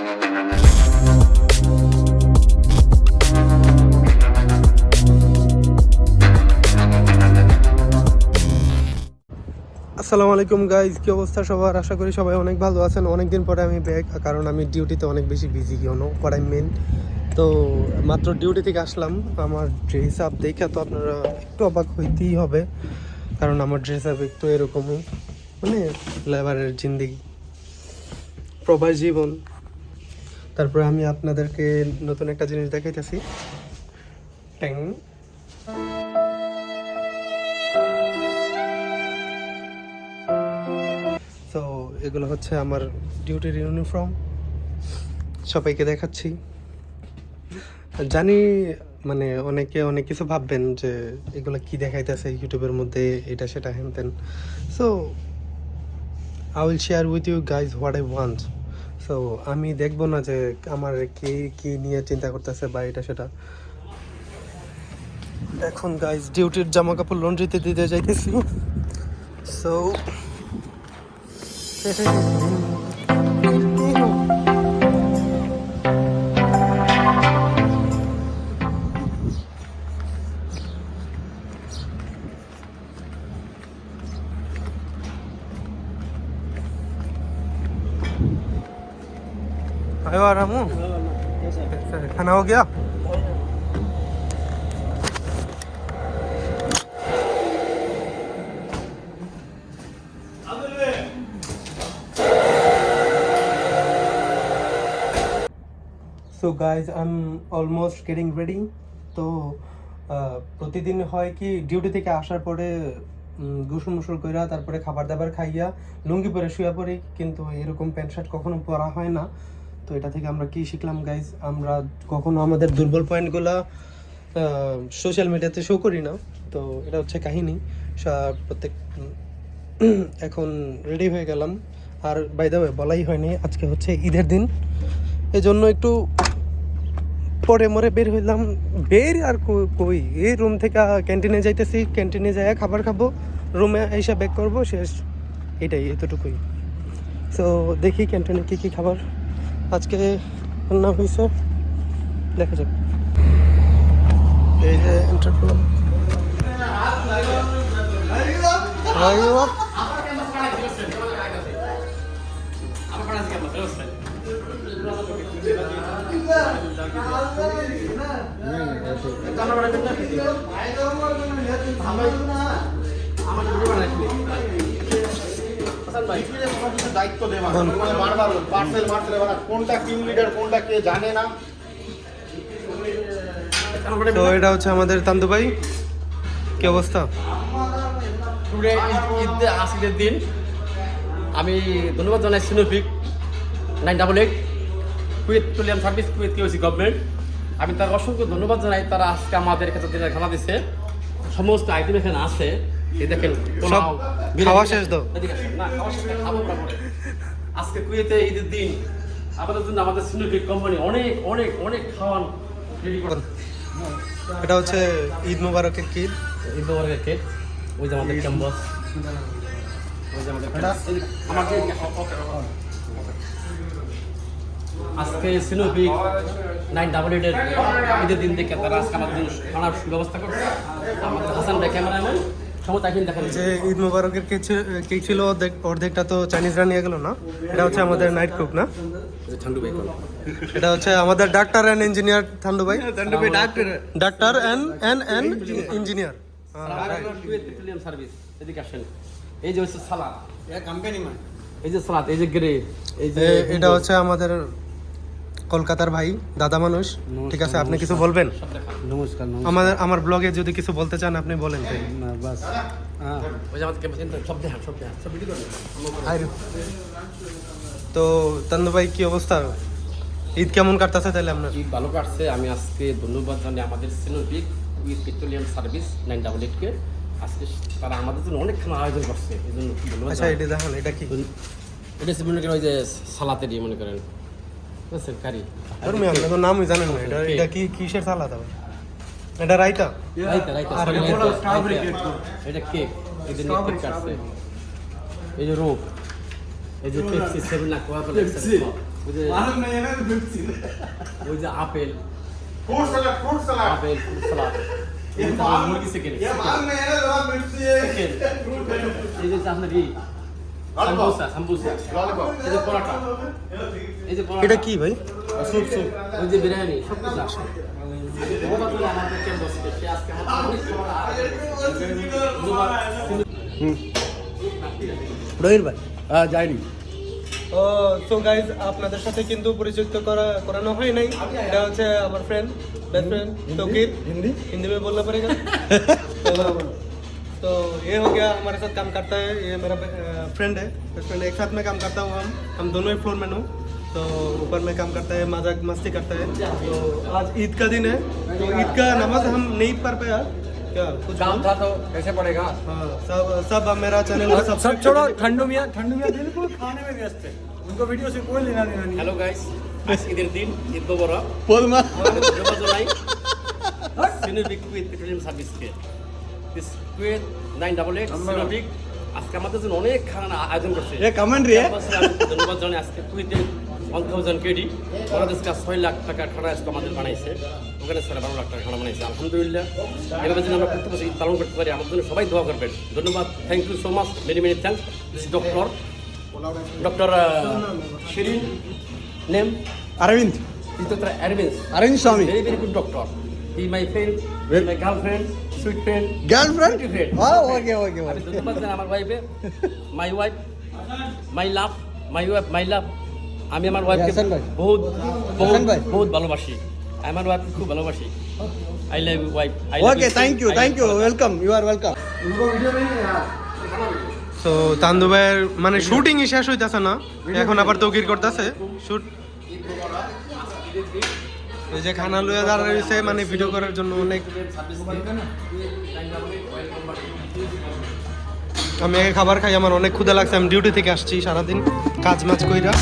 আসসালামু আলাইকুম গাইজ, কি অবস্থা সবার? আশা করি সবাই অনেক ভালো আছেন। অনেকদিন পরে আমি ব্যাক, কারণ আমি ডিউটিতে অনেক বেশি বিজি কেন পড়াই মেন। তো মাত্র ডিউটি থেকে আসলাম। আমার ড্রেস আপ দেখে তো আপনারা একটু অবাক হইতেই হবে, কারণ আমার ড্রেস আপ একটু এরকমই, মানে লেবারের জিন্দেগি, প্রবাস জীবন। তারপরে আমি আপনাদেরকে নতুন একটা জিনিস দেখাইতেছি। ট্যাং, তো এগুলো হচ্ছে আমার ডিউটির ইউনিফর্ম, সবাইকে দেখাচ্ছি। জানি মানে অনেকে অনেক কিছু ভাববেন যে এগুলো কি দেখাইতেছে ইউটিউবের মধ্যে, এটা সেটা হ্যান তেন। So I will share with you guys what I want. So আমি দেখবো না যে আমার কে কি নিয়ে চিন্তা করতেছে বা এটা সেটা। এখন গাইজ ডিউটির জামা কাপড় লন্ড্রিতে দিতে যাইতেছি। সো आयो आ रहा हूँ। खाना हो गया? So guys, I'm almost getting ready. তো প্রতিদিন হয় কি ডিউটি থেকে আসার পরে গোসল মুসল কইরা তারপরে খাবার দাবার খাইয়া লুঙ্গি পরে শুয়ে পড়ি, কিন্তু এরকম প্যান্ট শার্ট কখনো পরা হয় না। তো এটা থেকে আমরা কি শিখলাম গাইজ, আমরা কখনো আমাদের দুর্বল পয়েন্টগুলো সোশ্যাল মিডিয়াতে শো করি না। তো এটা হচ্ছে কাহিনী। প্রত্যেক এখন রেডি হয়ে গেলাম। আর বাই দ্য ওয়ে বলাই হয়নি, আজকে হচ্ছে ঈদের দিন, এজন্য একটু পরে মরে বের হইলাম। বের আর কই, এই রুম থেকে ক্যান্টিনে যাইতেছি, ক্যান্টিনে যাই খাবার খাবো, রুমে এসে ব্যাক করবো, শেষ। এটাই, এতটুকুই। সো দেখি ক্যান্টিনে কী কী খাবার আজকে রান্না হয়েছে, দেখা যাক। এই যে এন্টার করলাম। দায়িত্ব দেওয়া বারবার পার্সেল মারতে কোনটা টিম লিডার কোনটা কে জানে না। তো এটা হচ্ছে আমাদের তান্দু ভাই, কি অবস্থা? টুডে ঈদে আসিদের দিন আমি ধন্যবাদ জানাই সিনোফিক 988 Kuwait petroleum service, Kuwait কেওসি government. আমি তার অসংখ্য ধন্যবাদ জানাই, তারা আজকে আমাদের কাছে দিনের খানা দিচ্ছে। সমস্ত আইটেম এখানে আছে, এই দেখেন পোলাও, খাওয়া শেষ দাও না খাওয়া শেষ খাবো না পরে। আজকে কুয়েতে ঈদের দিন আমাদের জন্য আমাদের সিনোফিক কোম্পানি অনেক অনেক অনেক খাওয়ান রেডি করে। এটা হচ্ছে ঈদ মুবারকের কেক, ঈদ মুবারকের কেক। ওই যে আমাদের ক্যাম্পাস, ওই যে আমাদের আমাদের আজকে সিনোফিক 988 এর ঈদের দিন থেকে তারা আজকে আমাদের জন্য খানার সুব্যবস্থা করছে। আমাদের হাসান ভাই ক্যামেরাম্যান সমস্ত এখন দেখেন যে ঈদ মুবারকের কেক ছিল, অর্ধেকটা তো চাইনিজরা নিয়ে গেল না। এটা হচ্ছে আমাদের নাইট কুক না, ঠান্ডু ভাই। এটা হচ্ছে আমাদের ডাক্তার অ্যান্ড ইঞ্জিনিয়ার ঠান্ডু ভাই, doctor and engineer Kuwait petroleum service. এদিকে আসেন, এই যে হচ্ছে সালাদ, কোম্পানি মান, এই যে সালাদ, এই যে গ্রে, এই যে এটা হচ্ছে আমাদের কলকাতার ভাই, দাদা মানুষ। ঠিক আছে, আপনি কিছু বলবেন? নমস্কার। আমার ব্লগে যদি কিছু বলতে চান আপনি বলেন। না বাস, ওই যে আমাদের ক্যাম্পাস সব দেখান, সব দেখান, সব ভিডিও করেন। তো তান্দু ভাই, কি অবস্থা? ঈদ কেমন কাটতেছে তাহলে আপনার? ঈদ ভালো কাটছে। আমি আজকে ধন্যবাদ জানাই আমাদের সিনোফিক কুয়েত পেট্রোলিয়াম সার্ভিস 988 কে। আজকে তারা আমাদের জন্য অনেক খানা আয়োজন করছে, এই জন্য ধন্যবাদ। আচ্ছা, এটা দেখেন, এটা কি? এটা মনে করেন ওই যে সালাতেরই মনে করেন, বুঝছেন, কারি। আপনি তো নামই জানেন না। এটা কি কিসের সালাদ হবে? এটা রায়তা, রাইতা রাইতা, এটা কেক, এই যে কেক কাটছে, এই যে রোপ, এই যে পেপসি 7 না কোয়া কোলা ওই যে ওই যে apple fruit salad apple fruit salad, এই যে আপনার মুরগি চিকেন এই যে আপনার কি সাম্বুসা लॉलीपॉप এই যে পরোটা এই যে পরোটা এটা কি ভাই? স্যুপ ওই যে বিরিয়ানি সব কিছু আসে ধন্যবাদ বলে আমাদের কেন বসে সে আজকে আমাদের অনেক খাবার রহির ভাই যাইনি ও সো গাইজ আপনাদের সাথে কিন্তু পরিচিত कराना হয় নাই। এটা হচ্ছে আমার friend best friend Tauqeer. Hindi में बोलना पड़ेगा। तो ये हो गया, हमारे साथ काम करता है, ये मेरा फ्रेंड है, बेस्ट फ्रेंड। एक साथ में काम करता हूँ हम दोनों ही फ्लोर में हूँ। तो ऊपर में काम करता है, मजाक मस्ती करता है। तो आज ईद का दिन है, तो ईद का नमाज हम नहीं पढ़ पाया। क्या कुछ काम था तो कैसे पड़ेगा हाँ, सब मेरा चैनल सब छोड़ो, ठंडू मियाँ बिल्कुल खाने में व्यस्त है, उनको वीडियो से कोई लेना देना नहीं। হ্যালো গাইস, আজ ঈদের দিন, ঈদ মোবারক। बोलना ধন্যবাদ জানাই সিনোভিক কুয়েত পেট্রোলিয়াম সার্ভিসকে। দিস কুয়েত 988 সিনোভিক আজকে আমাদের জন্য অনেক খানা আয়োজন করছে। ये कमेंट रही है। ধন্যবাদ জানাই। আজকে কুয়েতে 1000 কেডি বাংলাদেশ কাজ 6 লাখ টাকা খানা আজকে আমাদের বানাইছে। ওখানে 12 লাখ টাকা খানা বানাইছে। আলহামদুলিল্লাহ, এভাবে যেন আমরা প্রত্যেক বছর ঈদ পালন করতে পারি, আমাদের জন্য সবাই দোয়া করবেন। ধন্যবাদ, thank you so much, many many thanks. This is doctor Shirin name Arvind is Dr. Arvind Swamy, very very good doctor. He my friend, he my girlfriend, sweet friend, girlfriend. sweet friend. हाँ ओके আমি ধন্যবাদ জানাই আমার ওয়াইফে, my wife, মাই লাভ, মাই লাভ। আমি আমার ওয়াইফকে হাসান ভাই। বহুত হাসান ভাই। বহুত ভালোবাসি। আমার ওয়াইফকে খুব ভালোবাসি। I love you wife. Okay thank you welcome, you are welcome. তো তান্দু ভাইয়ের মানে শুটিংই শেষ হইতাছে না, এখন আবার তৌকির করতেছে শুট। ওই যে খানা লইয়া দাঁড়া রয়েছে মানে ভিডিও করার জন্য অনেক। আমি আগে খাবার খাই, আমার অনেক ক্ষুধা লাগছে, আমি ডিউটি থেকে আসছি সারাদিন কাজ মাজ কইরা।